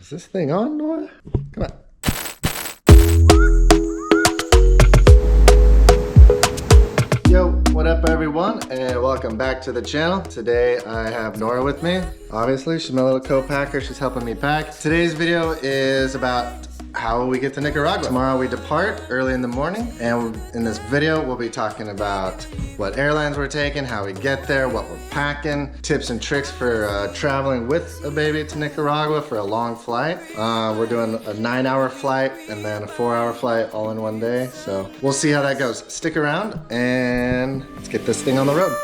Is this thing on, Nora? Come on. Yo, what up everyone, and welcome back to the channel. Today I have Nora with me. Obviously, she's my little co-packer. She's helping me pack. Today's video is about how we get to Nicaragua. Tomorrow we depart early in the morning, and in this video we'll be talking about what airlines we're taking, how we get there, what we're packing, tips and tricks for traveling with a baby to Nicaragua for a long flight. We're doing a 9-hour flight and then a 4-hour flight all in one day, so we'll see how that goes. Stick around and let's get this thing on the road.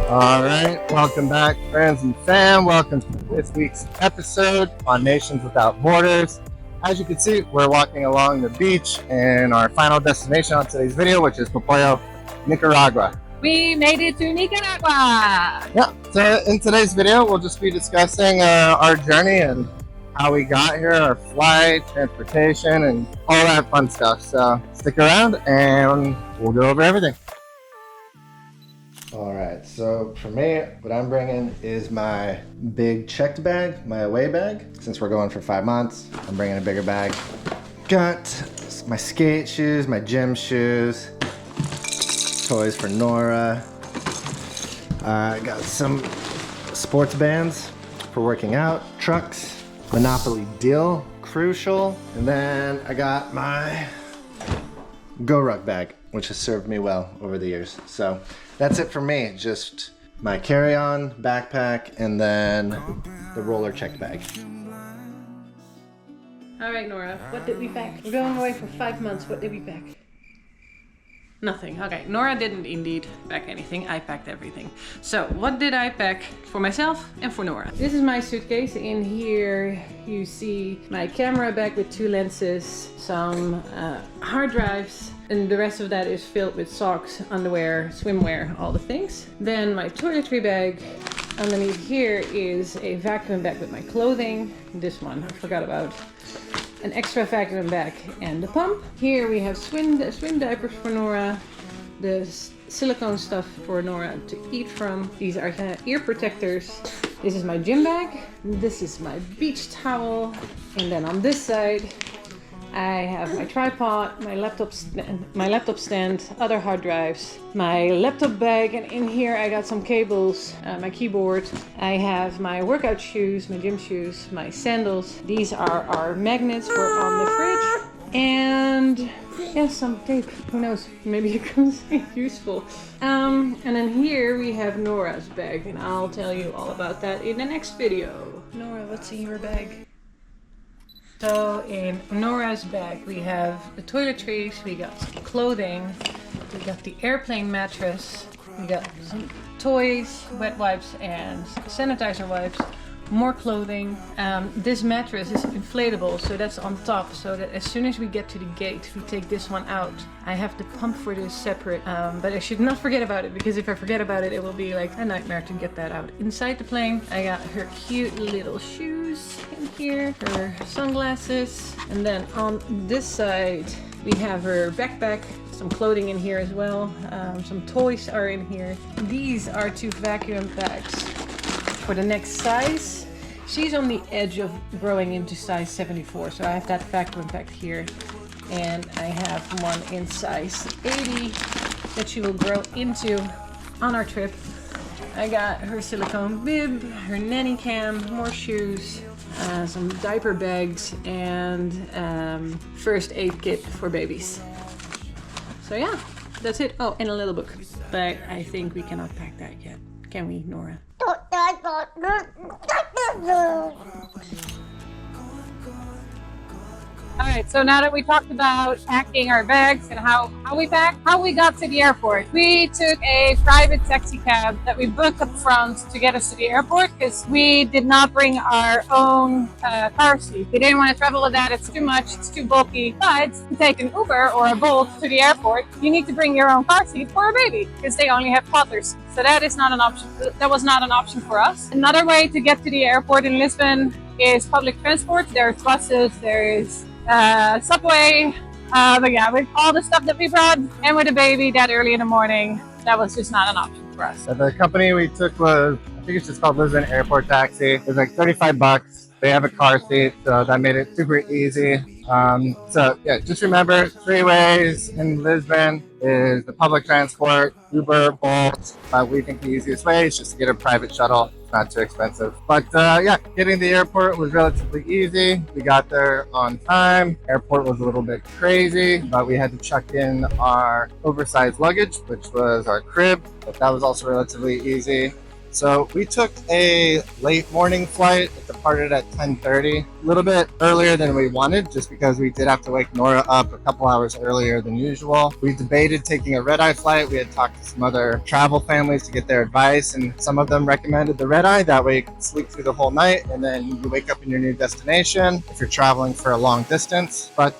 Alright, welcome back friends and fam. Welcome to this week's episode on Nations Without Borders. As you can see, we're walking along the beach in our final destination on today's video, which is Popoyo, Nicaragua. We made it to Nicaragua! Yeah, so in today's video, we'll just be discussing our journey and how we got here, our flight, transportation, and all that fun stuff. So stick around and we'll go over everything. Alright, so for me, what I'm bringing is my big checked bag, my away bag. Since we're going for 5 months, I'm bringing a bigger bag. Got my skate shoes, my gym shoes, toys for Nora. I got some sports bands for working out, trucks, Monopoly deal, crucial. And then I got my Go-Ruck bag, which has served me well over the years. So that's it for me, just my carry-on, backpack, and then the roller checked bag. All right, Nora, what did we pack? We're going away for 5 months. What did we pack? Nothing. Okay, Nora didn't indeed pack anything. I packed everything. So what did I pack for myself and for Nora? This is my suitcase. In here you see my camera bag with 2 lenses, some hard drives, and the rest of that is filled with socks, underwear, swimwear, all the things. Then my toiletry bag. Underneath here is a vacuum bag with my clothing. This one I forgot about. An extra vacuum bag and the pump. Here we have swim diapers for Nora, the silicone stuff for Nora to eat from. These are ear protectors. This is my gym bag. This is my beach towel. And then on this side, I have my tripod, my laptop stand, other hard drives, my laptop bag, and in here I got some cables, my keyboard. I have my workout shoes, my gym shoes, my sandals. These are our magnets for on the fridge. And yeah, some tape. Who knows? Maybe it comes useful. And then here we have Nora's bag, and I'll tell you all about that in the next video. Nora, what's in your bag? So in Nora's bag we have the toiletries, we got some clothing, we got the airplane mattress, we got some toys, wet wipes and sanitizer wipes, more clothing. This mattress is inflatable, so that's on top, so that as soon as we get to the gate we take this one out. I have the pump for this separate, but I should not forget about it, because if I forget about it, it will be like a nightmare to get that out. Inside the plane I got her cute little shoes in here, her sunglasses, and then on this side we have her backpack, some clothing in here as well, some toys are in here. These are 2 vacuum bags for the next size. She's on the edge of growing into size 74, so I have that vacuum packed here, and I have one in size 80 that she will grow into on our trip. I got her silicone bib, her nanny cam, more shoes, some diaper bags, and first aid kit for babies. So yeah, that's it. Oh, and a little book, but I think we cannot pack that yet. Can we, Nora? All right, so now that we talked about packing our bags and how we pack, how we got to the airport, we took a private taxi cab that we booked up front to get us to the airport because we did not bring our own car seat. We didn't want to travel with that. It's too much. It's too bulky. But to take an Uber or a Bolt to the airport, you need to bring your own car seat for a baby because they only have toddlers. So that is not an option. That was not an option for us. Another way to get to the airport in Lisbon is public transport. There's buses. There is subway, but yeah, with all the stuff that we brought and with a baby that early in the morning, that was just not an option for us. The company we took was, I think it's just called Lisbon Airport Taxi. It was like 35 bucks. They have a car seat, so that made it super easy. So yeah, just remember 3 ways in Lisbon is the public transport, Uber, Bolt. We think the easiest way is just to get a private shuttle. It's not too expensive. But yeah, getting to the airport was relatively easy. We got there on time. Airport was a little bit crazy, but we had to check in our oversized luggage, which was our crib, but that was also relatively easy. So we took a late morning flight. It departed at 10:30, a little bit earlier than we wanted, just because we did have to wake Nora up a couple hours earlier than usual. We debated taking a red-eye flight. We had talked to some other travel families to get their advice, and some of them recommended the red-eye. That way you can sleep through the whole night, and then you wake up in your new destination if you're traveling for a long distance. But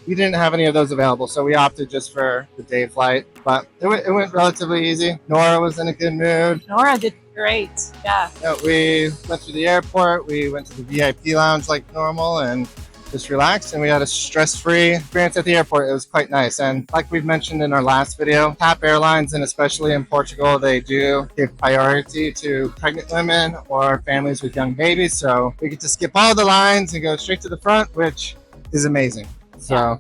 we didn't have any of those available, so we opted just for the day flight. But it went relatively easy. Nora was in a good mood. Nora did great. Yeah. We went through the airport. We went to the VIP lounge like normal and just relaxed, and we had a stress-free experience at the airport. It was quite nice. And like we've mentioned in our last video, TAP Airlines, and especially in Portugal, they do give priority to pregnant women or families with young babies. So we get to skip all the lines and go straight to the front, which is amazing. So yeah.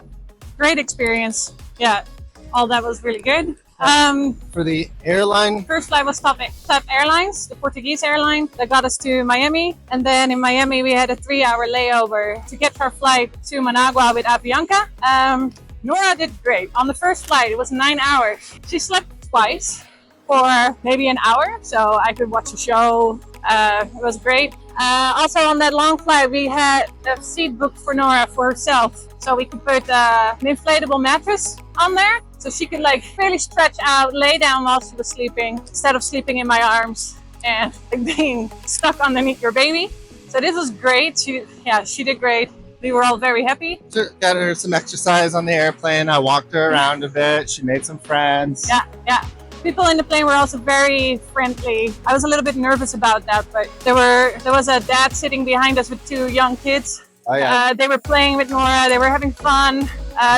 Great experience. Yeah. All that was really good. For the airline, first flight was TAP Airlines, the Portuguese airline that got us to Miami. And then in Miami, we had a 3-hour layover to get our flight to Managua with Avianca. Nora did great. On the first flight, it was 9 hours. She slept twice for maybe an hour, so I could watch a show. It was great. Also on that long flight, we had a seat booked for Nora for herself. So we could put an inflatable mattress on there. So she could like really stretch out, lay down while she was sleeping, instead of sleeping in my arms and like, being stuck underneath your baby. So this was great. She did great. We were all very happy. Got her some exercise on the airplane. I walked her around a bit. She made some friends. Yeah. People in the plane were also very friendly. I was a little bit nervous about that, but there was a dad sitting behind us with 2 young kids. Oh, yeah. They were playing with Nora. They were having fun.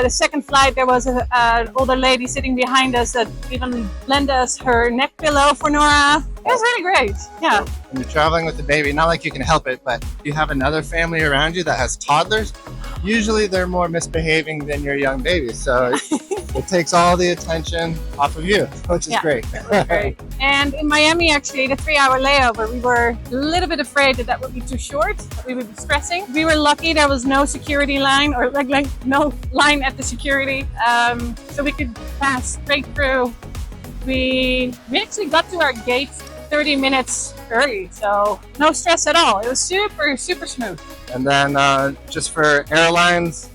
The second flight, there was an older lady sitting behind us that even lent us her neck pillow for Nora. It was really great. Yeah. When you're traveling with a baby, not like you can help it, but you have another family around you that has toddlers. Usually they're more misbehaving than your young baby. So it takes all the attention off of you, which is great. Great. And in Miami, actually, the 3-hour layover, we were a little bit afraid that would be too short, that we would be stressing. We were lucky there was no security line or like no line at the security, so we could pass straight through. We actually got to our gate 30 minutes early, so no stress at all. It was super smooth. And then just for airlines,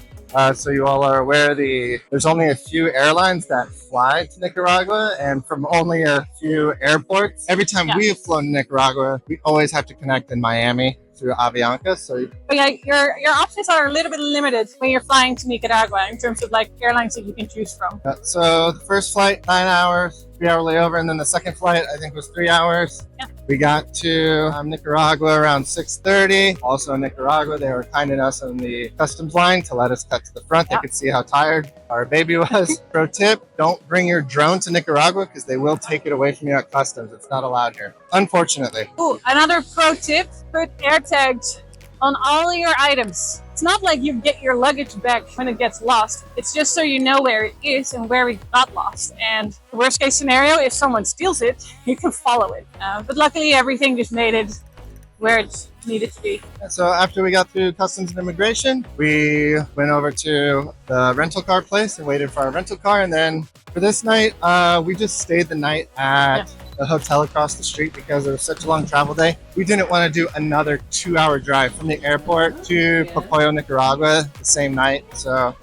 so you all are aware, there's only a few airlines that fly to Nicaragua, and from only a few airports. Every time we have flown to Nicaragua, we always have to connect in Miami through Avianca. So but yeah, your options are a little bit limited when you're flying to Nicaragua in terms of like airlines that you can choose from. So the first flight, 9 hours, 3-hour layover, and then the second flight, I think, was 3 hours. Yeah. We got to Nicaragua around 6:30. Also in Nicaragua, they were kind enough on the customs line to let us cut to the front. They could see how tired our baby was. Pro tip, don't bring your drone to Nicaragua because they will take it away from you at customs. It's not allowed here, unfortunately. Ooh, another pro tip, put air tags on all your items. It's not like you get your luggage back when it gets lost. It's just so you know where it is and where it got lost. And the worst case scenario, if someone steals it, you can follow it. But luckily everything just made it where it needed to be. So after we got through customs and immigration, we went over to the rental car place and waited for our rental car. And then for this night, we just stayed the night at the hotel across the street because it was such a long travel day. We didn't want to do another 2-hour drive from the airport to Popoyo, Nicaragua the same night. So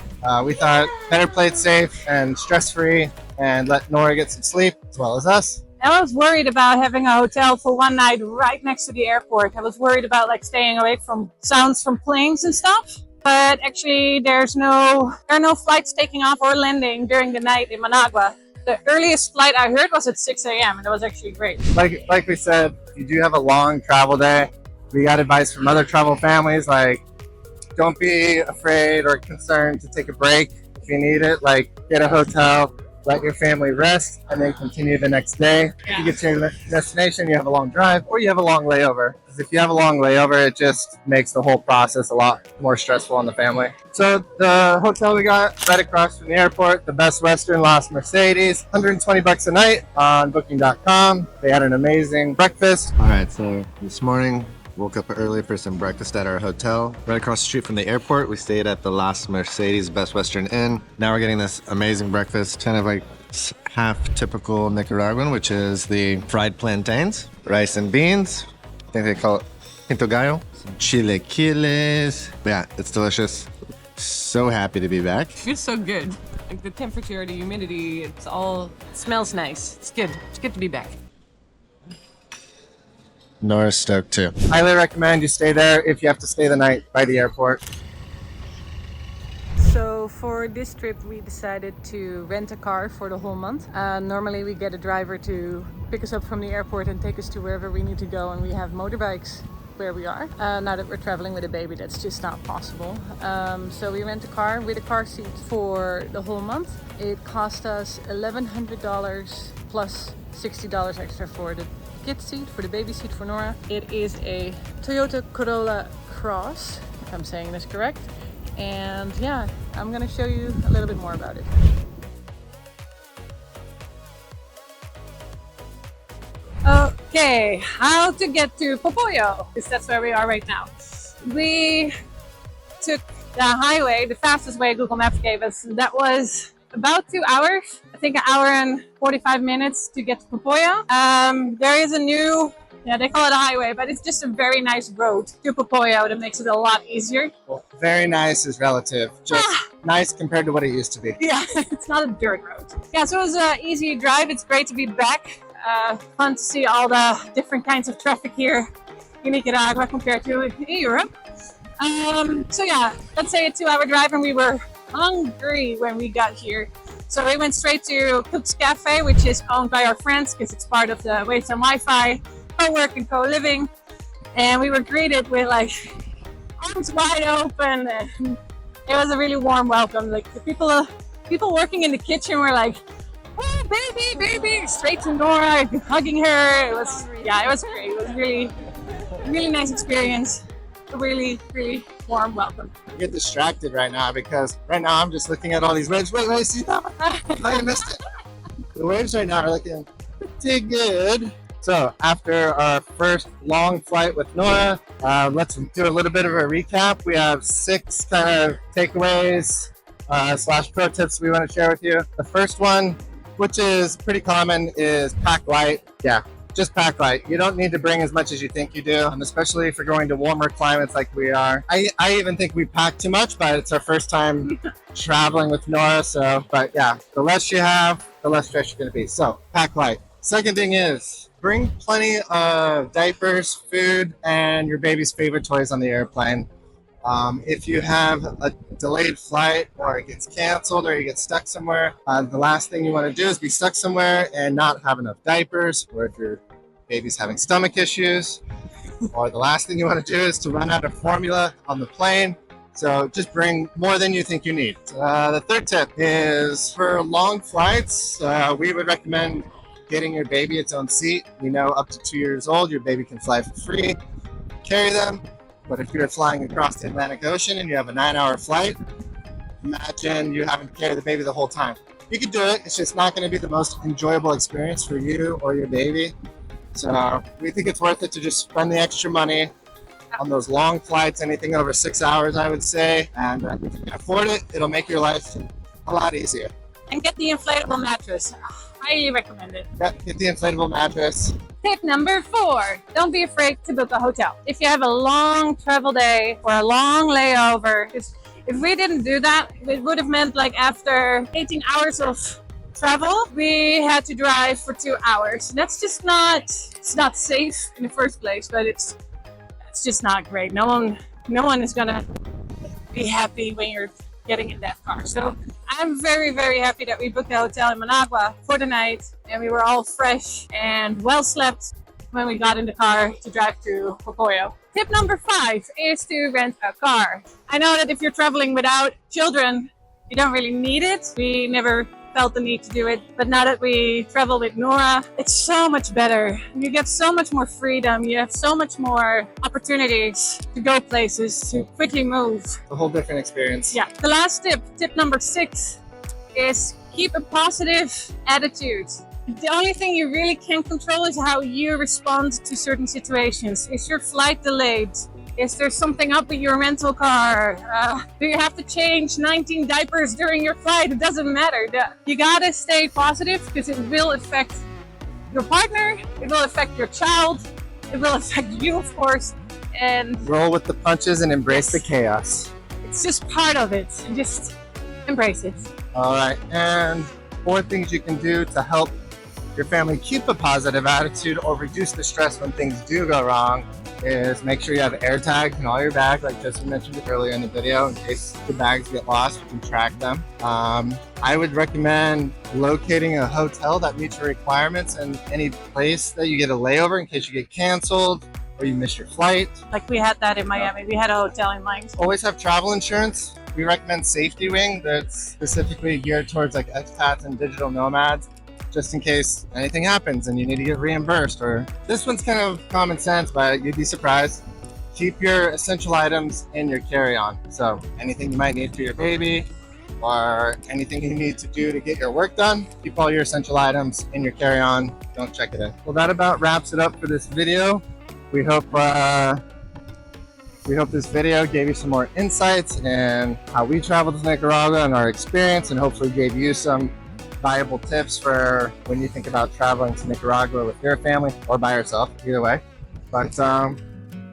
we thought better play it safe and stress-free and let Nora get some sleep as well as us. I was worried about having a hotel for one night right next to the airport. I was worried about like staying away from sounds from planes and stuff. But actually there are no flights taking off or landing during the night in Managua. The earliest flight I heard was at 6 a.m. and it was actually great. Like we said, if you do have a long travel day, we got advice from other travel families like don't be afraid or concerned to take a break if you need it. Like get a hotel, let your family rest, and then continue the next day. You get to your destination, you have a long drive, or you have a long layover. Because if you have a long layover, it just makes the whole process a lot more stressful on the family. So the hotel we got right across from the airport, the Best Western Las Mercedes, $120 a night on booking.com. They had an amazing breakfast. All right, so this morning, woke up early for some breakfast at our hotel. Right across the street from the airport, we stayed at the Las Mercedes Best Western Inn. Now we're getting this amazing breakfast, kind of like half typical Nicaraguan, which is the fried plantains, rice and beans. I think they call it pinto gallo. Some chilaquiles. Yeah, it's delicious. So happy to be back. It feels so good. Like the temperature, the humidity, it smells nice. It's good. It's good to be back. Nora's stoked too. Highly recommend you stay there if you have to stay the night by the airport. So for this trip we decided to rent a car for the whole month. Normally we get a driver to pick us up from the airport and take us to wherever we need to go, and we have motorbikes where we are. Now that we're traveling with a baby, that's just not possible. So we rent a car with a car seat for the whole month. It cost us $1,100 plus $60 extra for the kid seat, for the baby seat for Nora. It is a Toyota Corolla Cross, if I'm saying this correct. And yeah, I'm gonna show you a little bit more about it. Okay, how to get to Popoyo, because that's where we are right now. We took the highway, the fastest way Google Maps gave us. That was about 2 hours. I think 1 hour and 45 minutes to get to Popoyo. There is a new, they call it a highway, but it's just a very nice road to Popoyo that makes it a lot easier. Well, very nice is relative. Just nice compared to what it used to be. Yeah, it's not a dirt road. Yeah, so it was an easy drive. It's great to be back. Fun to see all the different kinds of traffic here in Nicaragua compared to in Europe. So yeah, let's say a 2-hour drive, and we were hungry when we got here. So we went straight to Cook's Cafe, which is owned by our friends because it's part of the Waves and Wi-Fi co-work and co-living. And we were greeted with like arms wide open. And it was a really warm welcome. Like the people working in the kitchen were like, "Oh, baby," straight to Nora, hugging her. It was great. It was really nice experience. A really warm welcome. I get distracted right now because right now I'm just looking at all these waves. Wait, see that? I missed it. The waves right now are looking pretty good. So after our first long flight with Nora, let's do a little bit of a recap. We have 6 kind of takeaways / pro tips we want to share with you. The first one, which is pretty common, is pack light. Yeah, just pack light. You don't need to bring as much as you think you do, especially if you're going to warmer climates like we are. I even think we pack too much, but it's our first time traveling with Nora. So, but yeah, the less you have, the less stress you're going to be. So pack light. Second thing is bring plenty of diapers, food, and your baby's favorite toys on the airplane. If you have a delayed flight or it gets canceled or you get stuck somewhere, the last thing you want to do is be stuck somewhere and not have enough diapers, or if your baby's having stomach issues, or the last thing you want to do is to run out of formula on the plane. So just bring more than you think you need. The third tip is for long flights, we would recommend getting your baby its own seat. We know up to 2 years old, your baby can fly for free. Carry them. But if you're flying across the Atlantic Ocean and you have a 9-hour flight, imagine you having to carry the baby the whole time. You can do it, it's just not going to be the most enjoyable experience for you or your baby. So we think it's worth it to just spend the extra money on those long flights, anything over 6 hours, I would say. And if you can afford it, it'll make your life a lot easier. And get the inflatable mattress. Highly recommend it. Yep, get the inflatable mattress. Tip number 4, don't be afraid to book a hotel. If you have a long travel day or a long layover, if we didn't do that, it would have meant like after 18 hours of travel, we had to drive for 2 hours. That's just it's not safe in the first place, but it's just not great. No one is gonna be happy when you're getting in that car. So I'm very, very happy that we booked a hotel in Managua for the night, and we were all fresh and well slept when we got in the car to drive to Popoyo. Tip number 5 is to rent a car. I know that if you're traveling without children, you don't really need it. We never felt the need to do it, but now that we travel with Nora, it's so much better. You get so much more freedom. You have so much more opportunities to go places, to quickly move. A whole different experience. Yeah. The last tip number 6, is keep a positive attitude. The only thing you really can control is how you respond to certain situations. Is your flight delayed? Is there something up with your rental car? Do you have to change 19 diapers during your flight? It doesn't matter. You gotta stay positive because it will affect your partner, it will affect your child, it will affect you, of course. And roll with the punches and embrace the chaos. It's just part of it. Just embrace it. All right, and 4 things you can do to help your family keep a positive attitude or reduce the stress when things do go wrong is make sure you have air tags in all your bags, like Justin mentioned earlier in the video, in case the bags get lost, you can track them. I would recommend locating a hotel that meets your requirements and any place that you get a layover in case you get canceled or you miss your flight. Like we had that in Miami. We had a hotel in mind. Always have travel insurance. We recommend Safety Wing, that's specifically geared towards like expats and digital nomads, just in case anything happens and you need to get reimbursed. Or this one's kind of common sense, but you'd be surprised. Keep your essential items in your carry-on. So anything you might need for your baby or anything you need to do to get your work done, keep all your essential items in your carry-on. Don't check it in. Well, that about wraps it up for this video. We hope this video gave you some more insights in how we traveled to Nicaragua and our experience, and hopefully gave you some valuable tips for when you think about traveling to Nicaragua with your family or by yourself, either way. But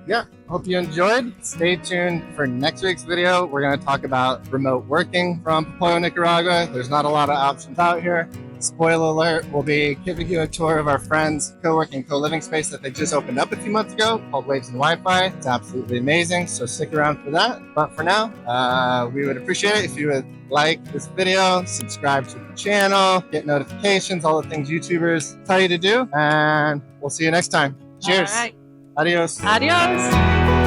yeah, hope you enjoyed. Stay tuned for next week's video. We're going to talk about remote working from Popoyo, Nicaragua. There's not a lot of options out here. Spoiler alert, we'll be giving you a tour of our friend's co-working, co-living space that they just opened up a few months ago called Waves and Wi-Fi. It's absolutely amazing, so stick around for that. But for now, we would appreciate it if you would like this video, subscribe to the channel, get notifications, all the things YouTubers tell you to do, and we'll see you next time. Cheers. All right. Adios. Adios.